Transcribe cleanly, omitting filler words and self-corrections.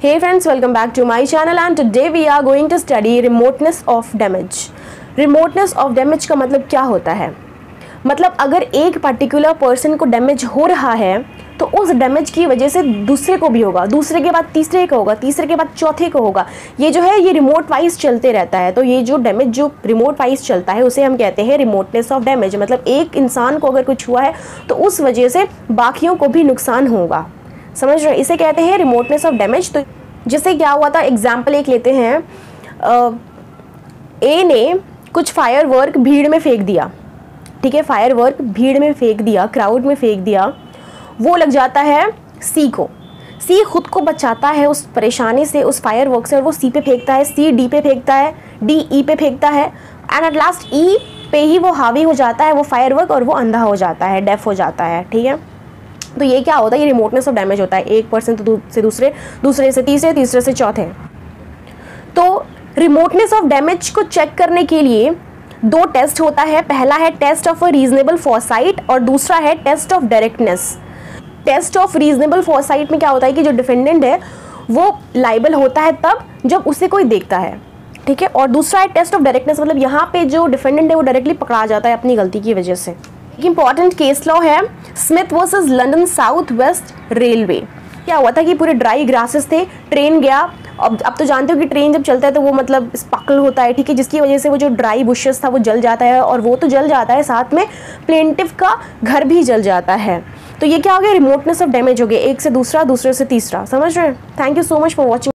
Hey friends, welcome back to my channel and today we are going to study remoteness of damage. Remoteness of damage का मतलब क्या होता है? मतलब अगर एक पर्टिकुलर पर्सन को डैमेज हो रहा है तो उस डैमेज की वजह से दूसरे को भी होगा, दूसरे के बाद तीसरे को होगा, तीसरे के बाद चौथे को होगा। ये जो है ये रिमोट वाइज चलते रहता है। तो ये जो डैमेज जो रिमोट वाइज चलता है उसे हम कहते हैं रिमोटनेस ऑफ डैमेज। मतलब एक इंसान को अगर कुछ हुआ है तो उस वजह से बाकियों को भी नुकसान होगा। समझ रहे हैं? इसे कहते हैं रिमोटनेस ऑफ डैमेज। तो जैसे क्या हुआ था, एग्जाम्पल एक लेते हैं। ए ने कुछ फायर वर्क भीड़ में फेंक दिया, ठीक है, फायर वर्क भीड़ में फेंक दिया, क्राउड में फेंक दिया, वो लग जाता है सी को। सी खुद को बचाता है उस परेशानी से, उस फायर वर्क से, और वो सी पे फेंकता है, सी डी पे फेंकता है, डी ई पे फेंकता है, एंड एट लास्ट ई पे ही वो हावी हो जाता है वो फायर वर्क, और वो अंधा हो जाता है, डेफ हो जाता है। ठीक है, तो ये क्या होता है, ये रिमोटनेस ऑफ डैमेज होता है। एक पर्सन तो से दूसरे, दूसरे से तीसरे, तीसरे से चौथे। तो रिमोटनेस ऑफ डैमेज को चेक करने के लिए दो टेस्ट होता है। पहला है test of a reasonable foresight और दूसरा है test of directness. Test of reasonable foresight में क्या होता है कि जो डिफेंडेंट है वो लाइबल होता है तब जब उसे कोई देखता है, ठीक है, और दूसरा है टेस्ट ऑफ डायरेक्टनेस। मतलब यहाँ पे जो डिफेंडेंट है वो डायरेक्टली पकड़ा जाता है अपनी गलती की वजह से। एक इंपॉर्टेंट केस लॉ है Smith versus London south west railway. क्या हुआ था कि पूरे ड्राई ग्रासेस थे, ट्रेन गया। अब तो जानते हो कि ट्रेन जब चलता है तो वो मतलब स्पार्कल होता है, ठीक है, जिसकी वजह से वो जो ड्राई बुशेस था वो जल जाता है, और वो तो जल जाता है, साथ में प्लेंटिव का घर भी जल जाता है। तो ये क्या हो गया, रिमोटनेस ऑफ डैमेज हो गया, एक से दूसरा, दूसरे से तीसरा। समझ रहे हैं? Thank you so much for watching.